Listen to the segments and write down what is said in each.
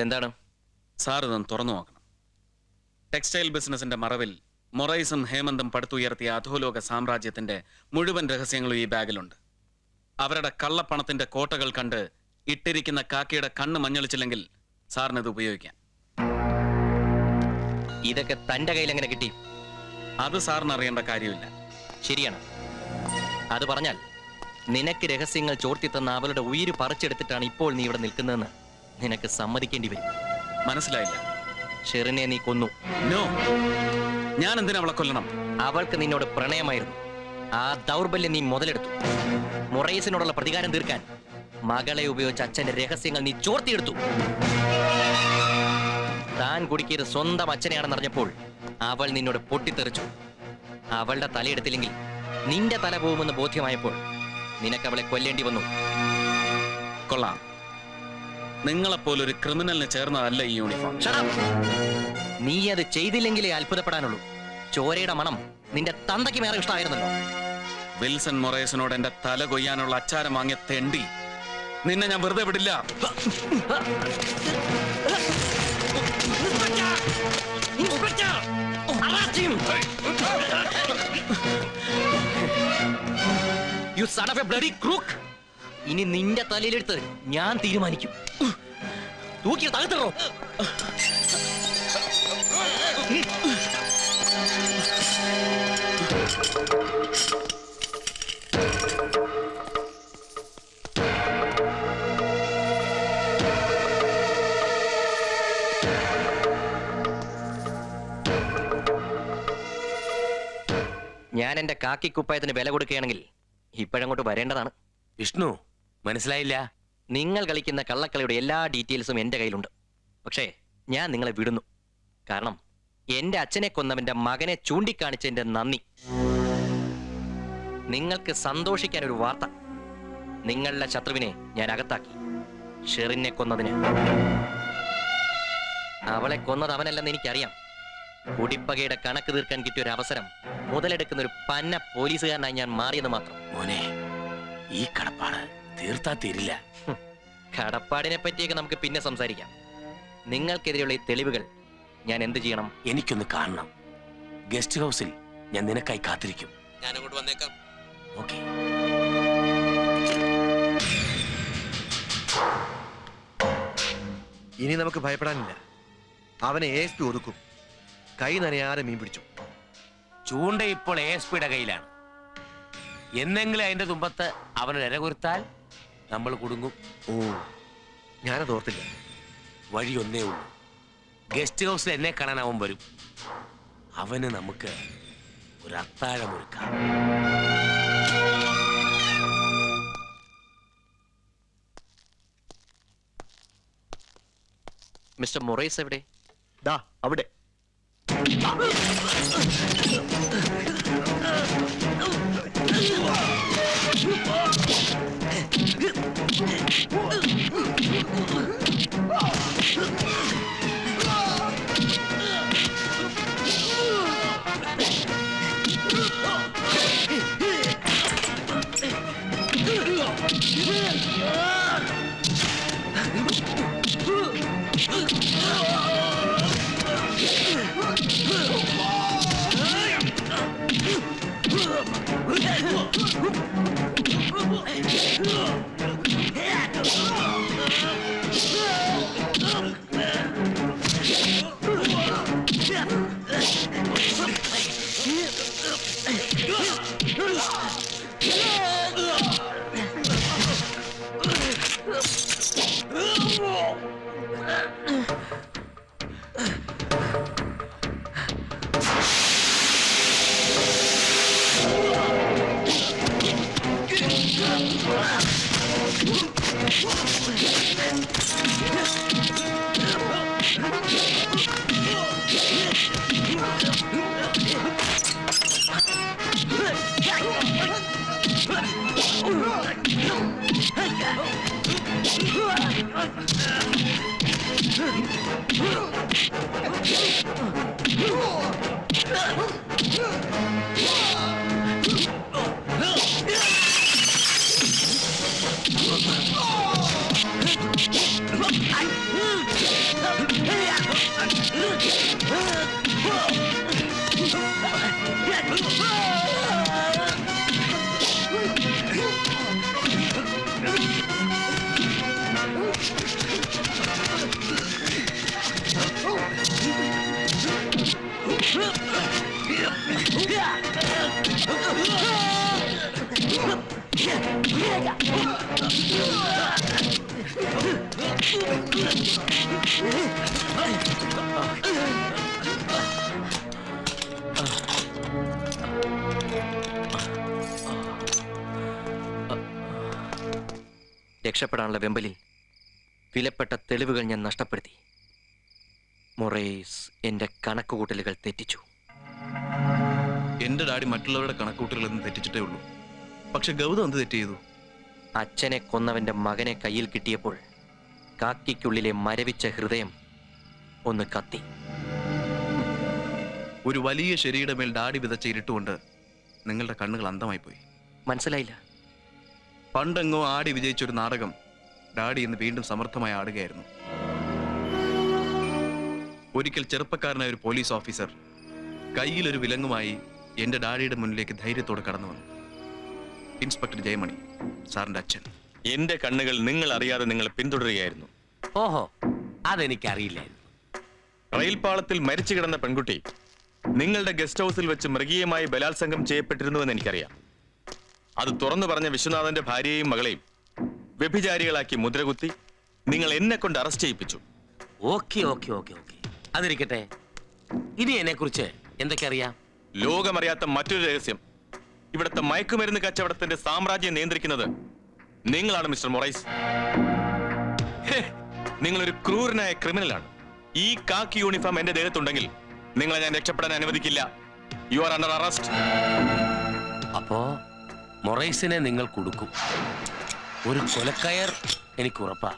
എന്താണ് സാർ ഇതൊന്ന് തുറന്നു നോക്കണം. ടെക്സ്റ്റൈൽ ബിസിനസിന്റെ മറവിൽ മൊറൈസും ഹേമന്തും പടുത്തുയർത്തിയ അധോലോക സാമ്രാജ്യത്തിന്റെ മുഴുവൻ രഹസ്യങ്ങളും ഈ ബാഗിലുണ്ട്. അവരുടെ കള്ളപ്പണത്തിന്റെ കോട്ടകൾ കണ്ട് ഇട്ടിരിക്കുന്ന കാക്കയുടെ കണ്ണ് മഞ്ഞളിച്ചില്ലെങ്കിൽ സാറിന് ഇത് ഉപയോഗിക്കാം. ഇതൊക്കെ തന്റെ കയ്യിൽ എങ്ങനെ കിട്ടി? അത് സാറിന് അറിയേണ്ട കാര്യമില്ല. ശരിയാണ്. അത് പറഞ്ഞാൽ നിനക്ക് രഹസ്യങ്ങൾ ചോർത്തി തന്ന അവളുടെ ഉയിര് പറിച്ചെടുത്തിട്ടാണ് ഇപ്പോൾ നീ ഇവിടെ നിൽക്കുന്നതെന്ന് നിനക്ക് സമ്മതിക്കേണ്ടി വരും. മനസ്സിലായില്ല? ഷെറിനെ നീ കൊന്നു. നോ, ഞാൻ എന്തിനാ അവളെ കൊല്ലണം? അവൾക്ക് നിന്നോട് പ്രണയമായിരുന്നു. ആ ദൗർബല്യം നീ മുതലെടുത്തു. മൊറൈസിനോടുള്ള പ്രതികാരം തീർക്കാൻ മകളെ ഉപയോഗിച്ച് അച്ഛന്റെ രഹസ്യങ്ങൾ നീ ചോർത്തിയെടുത്തു. താൻ കുടുക്കിയത് സ്വന്തം അച്ഛനെയാണെന്നറിഞ്ഞപ്പോൾ അവൾ നിന്നോട് പൊട്ടിത്തെറിച്ചു. അവളുടെ തലയെടുത്തില്ലെങ്കിൽ നിന്റെ തല പോകുമെന്ന് ബോധ്യമായപ്പോൾ നിനക്ക് അവളെ കൊല്ലേണ്ടി വന്നു. കൊള്ളാം. നിങ്ങളെപ്പോലൊരു ക്രിമിനലിന് ചേർന്നതല്ല ഈ യൂണിഫോം. നീ അത് ചെയ്തില്ലെങ്കിലേ അത്ഭുതപ്പെടാനുള്ളൂ. ചോരയുടെ മണം നിന്റെ തന്തയ്ക്ക് വേറെ ഇഷ്ടമായിരുന്നല്ലോ. വിൽസൺ മൊറൈസിനോട് എന്റെ തല കൊയ്യാനുള്ള അച്ചാരം വാങ്ങിയ തെണ്ടി, നിന്നെ ഞാൻ വെറുതെ വിടില്ല. You son of a bloody crook! ഇനി നിന്റെ തലയിലെടുത്ത് ഞാൻ തീരുമാനിക്കും. തൂക്കി തകർത്തോ. ഞാൻ എന്റെ കാക്കിക്കുപ്പായത്തിന് വില കൊടുക്കുകയാണെങ്കിൽ ഇപ്പോഴങ്ങോട്ട് വരേണ്ടതാണ്. വിഷ്ണു, മനസ്സിലായില്ല? നിങ്ങൾ കളിക്കുന്ന കള്ളക്കളിയുടെ എല്ലാ ഡീറ്റെയിൽസും എന്റെ കയ്യിലുണ്ട്. പക്ഷേ ഞാൻ നിങ്ങളെ വിടുന്നു. കാരണം എന്റെ അച്ഛനെ കൊന്നവന്റെ മകനെ ചൂണ്ടിക്കാണിച്ചതിന്റെ നന്ദി. നിങ്ങൾക്ക് സന്തോഷിക്കാൻ ഒരു വാർത്ത. നിങ്ങളുടെ ശത്രുവിനെ ഞാൻ അകത്താക്കി. ഷെറിനെ കൊന്നതിന്. അവളെ കൊന്നത് അവനല്ലെന്ന് എനിക്കറിയാം. കുടിപ്പകയുടെ കണക്ക് തീർക്കാൻ കിട്ടിയ ഒരു അവസരം മുതലെടുക്കുന്ന ഒരു പന്ന പോലീസുകാരനായി ഞാൻ മാറിയെന്ന് മാത്രം. മോനെ, ഈ കടപ്പാട് തീർത്താ തീരില്ല. കടപ്പാടിനെ പറ്റിയൊക്കെ നമുക്ക് പിന്നെ സംസാരിക്കാം. നിങ്ങൾക്കെതിരെയുള്ള ഈ തെളിവുകൾ ഞാൻ എന്ത് ചെയ്യണം? എനിക്കൊന്ന് കാണണം. ഗസ്റ്റ് ഹൗസിൽ ഞാൻ നിനക്കായി കാത്തിരിക്കും. ഞാൻ അങ്ങോട്ട് വന്നേക്കാം. ഓക്കെ. ഇനി നമുക്ക് ഭയപ്പെടാനില്ല. അവനെ ASP ഒതുക്കും. കൈ നനയാതെ മീൻ പിടിച്ചു. ചൂണ്ട ഇപ്പോൾ ASP കയ്യിലാണ്. എന്നെങ്കിലും അതിന്റെ തുമ്പത്ത് അവനൊരു ഇരകുരുത്താൽ നമ്മൾ കുടുങ്ങും. ഓ, ഞാനത് ഓർത്തില്ല. വഴി ഒന്നേ ഉള്ളൂ. ഗസ്റ്റ് ഹൗസിൽ എന്നെ കാണാൻ അവൻ വരും. അവന് നമുക്ക് ഒരു അത്താഴമൊരുക്കാം. മിസ്റ്റർ മൊറൈസ് എവിടെ? ദാ അവിടെ. രക്ഷപ്പെടാനുള്ള വെമ്പലിൽ വിലപ്പെട്ട തെളിവുകൾ ഞാൻ നഷ്ടപ്പെടുത്തി. മൊറേസ് എന്റെ കണക്കുകൂട്ടലുകൾ തെറ്റിച്ചു. എന്റെ ഡാഡി മറ്റുള്ളവരുടെ കണക്കൂട്ടലുകളൊന്നും തെറ്റിച്ചിട്ടേ ഉള്ളൂ. പക്ഷെ ഗൗതം എന്ത് തെറ്റ് ചെയ്തു? അച്ഛനെ കൊന്നവന്റെ മകനെ കയ്യിൽ കിട്ടിയപ്പോൾ കാക്കിക്കുള്ളിലെ മരവിച്ച ഹൃദയം ഒന്ന് കത്തി. ഒരു വലിയ ശരിയുടെ മേൽ ഡാഡി വിതച്ച ഇരുട്ടുകൊണ്ട് നിങ്ങളുടെ കണ്ണുകൾ അന്ധമായി പോയി. മനസ്സിലായില്ല. പണ്ടെങ്ങോ ആടി വിജയിച്ചൊരു നാടകം ഡാഡി ഇന്ന് വീണ്ടും സമർത്ഥമായി ആടുകയായിരുന്നു. ഒരിക്കൽ ചെറുപ്പക്കാരനായ ഒരു പോലീസ് ഓഫീസർ കയ്യിലൊരു വിലങ്ങുമായി എന്റെ ഡാഡിയുടെ മുന്നിലേക്ക് ധൈര്യത്തോടെ കടന്നു വന്നു. ഇൻസ്പെക്ടർ ജയമണി, സാറിന്റെ അച്ഛൻ. എന്റെ കണ്ണുകൾ നിങ്ങൾ അറിയാതെ നിങ്ങളെ പിന്തുടരുകയായിരുന്നു. ഓഹോ, അതെനിക്കറിയില്ലായിരുന്നു. റെയിൽപാളത്തിൽ മരിച്ചു കിടന്ന പെൺകുട്ടി നിങ്ങളുടെ ഗസ്റ്റ് ഹൗസിൽ വെച്ച് മൃഗീയമായി ബലാത്സംഗം ചെയ്യപ്പെട്ടിരുന്നുവെന്ന് എനിക്കറിയാം. അത് തുറന്നു പറഞ്ഞ വിശ്വനാഥന്റെ ഭാര്യയെയും മകളെയും വ്യഭിചാരികളാക്കി മുദ്രകുത്തി നിങ്ങൾ എന്നെ കൊണ്ട് അറസ്റ്റ് ചെയ്യിപ്പിച്ചു. ഓക്കെ ഓക്കെ ഓക്കെ ഓക്കെ, അതിരിക്കട്ടെ. ഇനി എന്നെ കുറിച്ച് എന്തൊക്കെ അറിയാം? ലോകമറിയാത്ത മറ്റൊരു രഹസ്യം. ഇവിടുത്തെ മയക്കുമരുന്ന് കച്ചവടത്തിന്റെ സാമ്രാജ്യം നിയന്ത്രിക്കുന്നത് നിങ്ങളാണ് മിസ്റ്റർ മൊറൈസ്. നിങ്ങളൊരു ക്രൂരനായ ക്രിമിനലാണ്. ഈ കാക്കി യൂണിഫോം എന്റെ ദേഹത്തുണ്ടെങ്കിൽ നിങ്ങളെ ഞാൻ രക്ഷപ്പെടാൻ അനുവദിക്കില്ല. You are under arrest. അപ്പോ മൊറൈസിനെ നിങ്ങൾ കൊടുക്കും. ഒരു കൊലക്കയർ എനിക്ക് ഉറപ്പാ.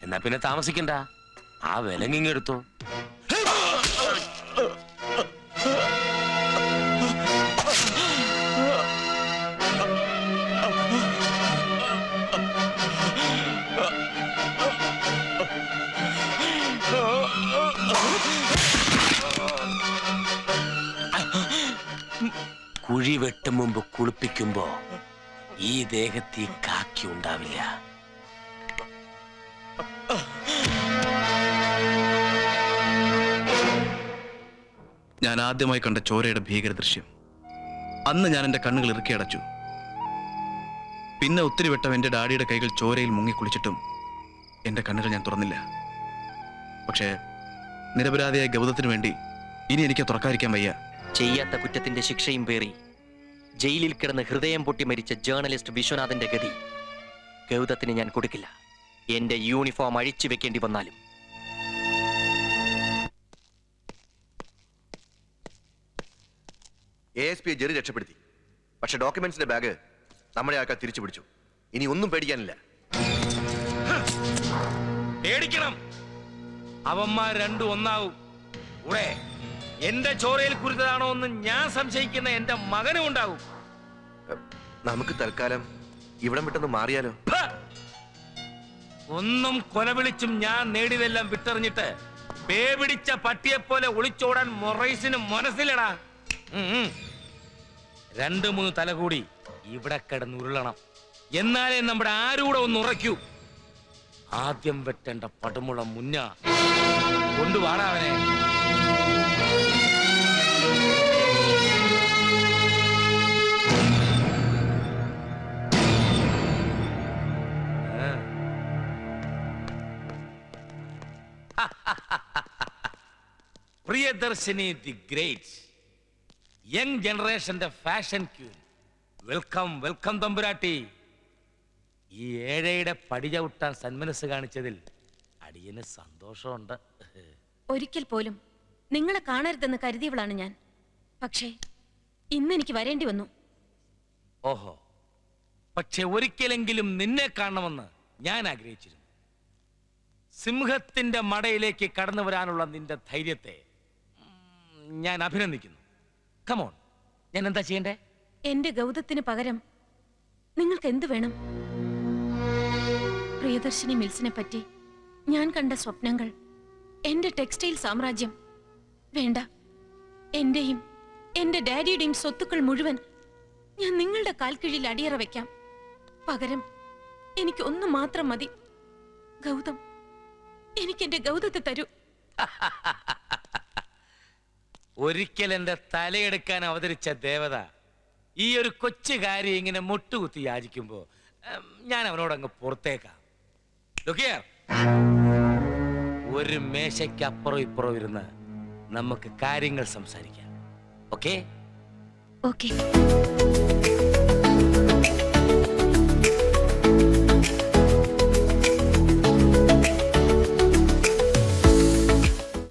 എന്നാ പിന്നെ താമസിക്കണ്ട, ആ വിലങ്ങിങ്ങെടുത്തോ. കുഴി വെട്ടും മുമ്പ് കുളിപ്പിക്കുമ്പോ ഈ ദേഹത്തിൽ കാക്കി ഉണ്ടാവില്ല. ഞാൻ ആദ്യമായി കണ്ട ചോരയുടെ ഭീകര ദൃശ്യം. അന്ന് ഞാൻ എന്റെ കണ്ണുകൾ ഇറുക്കി അടച്ചു. പിന്നെ ഒത്തിരി വട്ടം എന്റെ ഡാഡിയുടെ കൈകൾ ചോരയിൽ മുങ്ങിക്കുളിച്ചിട്ടും എന്റെ കണ്ണുകൾ ഞാൻ തുറന്നില്ല. പക്ഷേ നിരപരാധിയായ ഗൗതത്തിന് വേണ്ടി ഇനി എനിക്ക് തുറക്കാതിരിക്കാൻ വയ്യ. ചെയ്യാത്ത കുറ്റത്തിന്റെ ശിക്ഷയും പേറി ജയിലിൽ കിടന്ന് ഹൃദയം പൊട്ടി മരിച്ച ജേർണലിസ്റ്റ് വിശ്വനാഥന്റെ ഗതി ഗൗതത്തിന് ഞാൻ കൊടുക്കില്ല. എന്റെ യൂണിഫോം അഴിച്ചു വെക്കേണ്ടി വന്നാലും. ASP ജെറി രക്ഷപ്പെടുത്തി. പക്ഷെ ഡോക്യുമെന്റ്സിന്റെ ബാഗ് നമ്മുടെ ആൾക്കാർ തിരിച്ചു പിടിച്ചു. ഇനി ഒന്നും പേടിക്കാനില്ല. പേടിക്കണം. അവന്മാർ രണ്ടും ഒന്നാവും. കൂടെ എന്റെ ചോരയിൽ കുരുത്തതാണോ എന്ന് ഞാൻ സംശയിക്കുന്ന എന്റെ മകനും ഉണ്ടാവും. നമുക്ക് തൽക്കാലം ഇവിടം വിട്ടൊന്ന് മാറിയാലോ? ഒന്നും കൊലവിളിച്ചും ഞാൻ നേടിയതെല്ലാം വിട്ടെറിഞ്ഞിട്ട് പേ പിടിച്ച പട്ടിയെ പോലെ ഒളിച്ചോടാൻ മൊറൈസിന് മനസ്സിലടാ. 2-3 തല കൂടി ഇവിടെ കിടന്നുരുളണം. എന്നാലേ നമ്മുടെ ആരൂടെ ഒന്ന് ഉറയ്ക്കൂ. ആദ്യം വെട്ടേണ്ട പടുമുളം മുന്ന കൊണ്ടുവാടാ അവനെ. പ്രിയദർശിനി ദി ഗ്രേറ്റ്, യങ് ജനറേഷന്റെ ഫാഷൻ ക്യൂൻ. വെൽക്കം വെൽക്കം തമ്പുരാട്ടി. ഈ ഏഴയുടെ പടി ചവിട്ടാൻ സന്മനസ് കാണിച്ചതിൽ അടിയന് സന്തോഷമുണ്ട്. ഒരിക്കൽ പോലും നിങ്ങളെ കാണരുതെന്ന് കരുതിയവളാണ് ഞാൻ. പക്ഷേ ഇന്നെനിക്ക് വരേണ്ടി വന്നു. ഓഹോ, പക്ഷെ ഒരിക്കലെങ്കിലും നിന്നെ കാണണമെന്ന് ഞാൻ ആഗ്രഹിച്ചിരുന്നു. സിംഹത്തിന്റെ മടയിലേക്ക് കടന്നു വരാനുള്ള നിന്റെ ധൈര്യത്തെ ഞാൻ അഭിനന്ദിക്കുന്നു. കമോൺ, ഞാൻ എന്താ ചെയ്യണ്ടേ? എന്റെ ഗൗതത്തിന് പകരം നിങ്ങൾക്ക് എന്ത് വേണം? പ്രിയദർശിനി മിൽസിനെ പറ്റി ഞാൻ കണ്ട സ്വപ്നങ്ങൾ, എന്റെ ടെക്സ്റ്റൈൽ സാമ്രാജ്യം വേണ്ട. എന്റെയും എന്റെ ഡാഡിയുടെയും സ്വത്തുക്കൾ മുഴുവൻ ഞാൻ നിങ്ങളുടെ കാൽക്കീഴിൽ അടിയറ വെക്കാം. പകരം എനിക്ക് ഒന്ന് മാത്രം മതി. ഗൗതം, എനിക്ക് എന്റെ ഗൗതത്തെ തരൂ. ഒരിക്കൽ എന്റെ തലയെടുക്കാൻ അവതരിച്ച ദേവത ഈ ഒരു കൊച്ചു കാര്യം ഇങ്ങനെ മുട്ടുകുത്തി യാചിക്കുമ്പോ ഞാൻ അവനോട് അങ്ങ് പുറത്തേക്കാം. Look here. ഒരു മേശയ്ക്ക് അപ്പുറം ഇപ്പുറം ഇരുന്ന് നമുക്ക് കാര്യങ്ങൾ സംസാരിക്കാം. ഓക്കേ? ഓക്കെ